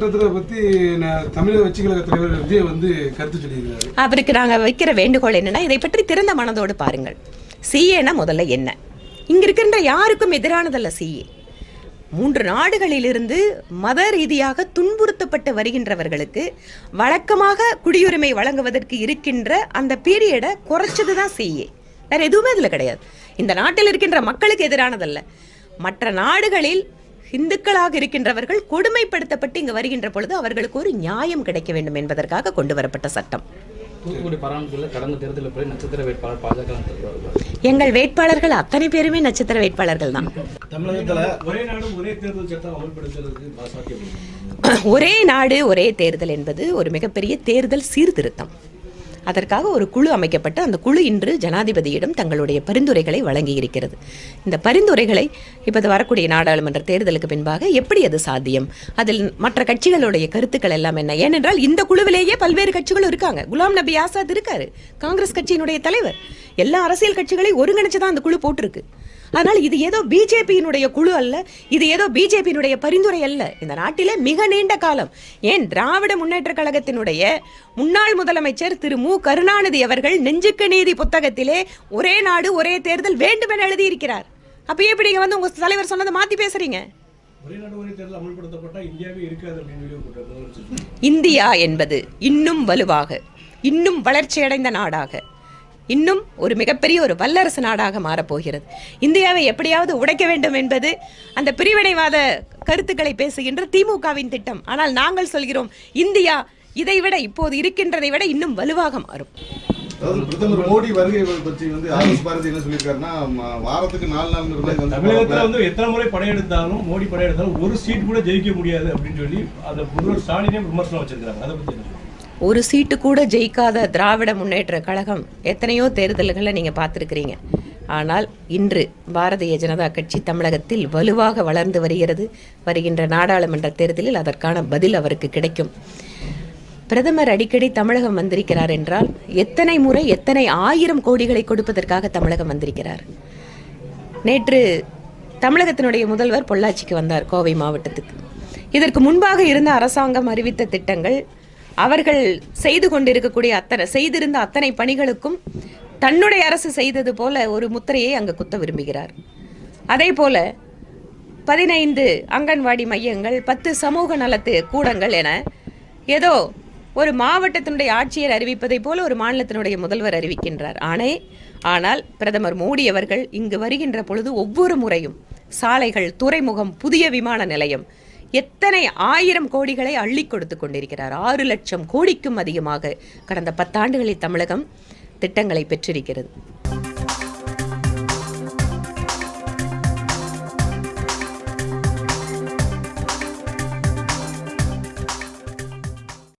சட்டத்தை பத்தி தமிழக வெற்றி கழக தலைவர் விஜய் கருத்து சொல்லியிருக்காரு. அவருக்கு நாங்கள் வைக்கிற வேண்டுகோள் என்னன்னா, இதை பற்றி திறந்த மனதோடு பாருங்கள். சிஏனா முதல்ல என்ன? இங்க இருக்கின்ற யாருக்கும் எதிரானதல்ல சிஏ. 3 நாடுகளிலிருந்து மத ரீதியாக துன்புறுத்தப்பட்டு வருகின்றவர்களுக்கு வழக்கமாக குடியுரிமை வழங்குவதற்கு இருக்கின்ற அந்த பீரியடை குறைச்சதுதான் சிஏ. வேற எதுவுமே அதுல கிடையாது. இந்த நாட்டில் இருக்கின்ற மக்களுக்கு எதிரானதல்ல. மற்ற நாடுகளில் இந்துக்களாக இருக்கின்றவர்கள் கொடுமைப்படுத்தப்பட்டு இங்கு வருகின்ற பொழுது அவர்களுக்கு ஒரு நியாயம் கிடைக்க வேண்டும் என்பதற்காக கொண்டு வரப்பட்ட சட்டம். தூத்துக்குடி பாராளுமன்றத்தில் கடந்த தேர்தலில் போய் நட்சத்திர வேட்பாளர் பாஜக. எங்கள் வேட்பாளர்கள் அத்தனை பேருமே நட்சத்திர வேட்பாளர்கள் தான். தமிழகத்தில் ஒரே நாடு ஒரே தேர்தல் சட்டம் அமல்படுத்துவதற்கு ஒரே நாடு ஒரே தேர்தல் என்பது ஒரு மிகப்பெரிய தேர்தல் சீர்திருத்தம். அதற்காக ஒரு குழு அமைக்கப்பட்டு அந்த குழு இன்று ஜனாதிபதியிடம் தங்களுடைய பரிந்துரைகளை வழங்கி இருக்கிறது. இந்த பரிந்துரைகளை இப்போது வரக்கூடிய நாடாளுமன்ற தேர்தலுக்கு பின்பாக எப்படி அது சாத்தியம், அதில் மற்ற கட்சிகளுடைய கருத்துக்கள் எல்லாம் என்ன? ஏனென்றால் இந்த குழுவிலேயே பல்வேறு கட்சிகளும் இருக்காங்க. குலாம் நபி ஆசாத் இருக்காரு, காங்கிரஸ் கட்சியினுடைய தலைவர். எல்லா அரசியல் கட்சிகளை ஒருங்கிணைச்சுதான் அந்த குழு போட்டிருக்கு. ஆனால் இது ஏதோ பிஜேபியினுடைய குழு அல்ல, இது ஏதோ பிஜேபியினுடைய பரிந்துரை அல்ல. இந்த நாட்டிலே மிக நீண்ட காலம், ஏன் திராவிட முன்னேற்ற கழகத்தினுடைய முன்னாள் முதலமைச்சர் திரு மு கருணாநிதி அவர்கள் நெஞ்சுக்கு நீதி புத்தகத்திலே ஒரே நாடு ஒரே தேர்தல் வேண்டும் என எழுதியிருக்கிறார். அப்ப எப்படி உங்க தலைவர் சொன்னதை மாத்தி பேசுறீங்க? இந்தியா என்பது இன்னும் வலுவாக, இன்னும் வளர்ச்சியடைந்த நாடாக, இன்னும் ஒரு மிகப்பெரிய ஒரு வல்லரசு நாடாக மாறப்போகிறது. இந்தியாவை எப்படியாவது உடைக்க வேண்டும் என்பது அந்த பிரிவினைவாத கருத்துக்களை பேசுகின்ற திமுகவின் திட்டம். ஆனால் நாங்கள் சொல்கிறோம், இந்தியா இதை விட, இப்போது இருக்கின்றதை விட இன்னும் வலுவாக மாறும். பிரதமர் மோடி வருகை பற்றி பாரதி என்ன சொல்லியிருக்காருன்னா, வாரத்துக்கு 4 நாள் தமிழகத்தில் எத்தனை முறை படையெடுத்தாலும் மோடி படையெடுத்தாலும் ஒரு சீட் கூட ஜெயிக்க முடியாது அப்படின்னு சொல்லி அதை முதல்வர் ஸ்டாலினே விமர்சனம் வச்சிருக்காங்க. அதை பற்றி ஒரு சீட்டு கூட ஜெயிக்காத திராவிட முன்னேற்ற கழகம் எத்தனையோ தேர்தல்களை நீங்க பார்த்துருக்கிறீங்க. ஆனால் இன்று பாரதிய ஜனதா கட்சி தமிழகத்தில் வலுவாக வளர்ந்து வருகிறது. வருகின்ற நாடாளுமன்ற தேர்தலில் அதற்கான பதில் அவருக்கு கிடைக்கும். பிரதமர் அடிக்கடி தமிழகம் வந்திருக்கிறார் என்றால் எத்தனை முறை எத்தனை 1000 கோடிகளை கொடுப்பதற்காக தமிழகம் வந்திருக்கிறார். நேற்று தமிழகத்தினுடைய முதல்வர் பொள்ளாச்சிக்கு வந்தார், கோவை மாவட்டத்துக்கு. இதற்கு முன்பாக இருந்த அரசாங்கம் அறிவித்த திட்டங்கள், அவர்கள் செய்திருந்த அத்தனை பணிகளுக்கும் தன்னுடைய அரசு செய்தது போல ஒரு முத்திரையை அங்கு குத்த விரும்புகிறார். அதே போல 15 அங்கன்வாடி மையங்கள், 10 சமூக நலத்து கூடங்கள் என ஏதோ ஒரு மாவட்டத்தினுடைய ஆட்சியர் அறிவிப்பதை போல ஒரு மாநிலத்தினுடைய முதல்வர் அறிவிக்கின்றார். ஆனால் பிரதமர் மோடி அவர்கள் இங்கு வருகின்ற பொழுது ஒவ்வொரு முறையும் சாலைகள், துறைமுகம், புதிய விமான நிலையம், எத்தனை 1000 கோடிகளை அள்ளி கொடுத்து கொண்டிருக்கிறார். 6 லட்சம் கோடிக்கும் அதிகமாக கடந்த 10 ஆண்டுகளில் தமிழகம் திட்டங்களை பெற்றிருக்கிறது.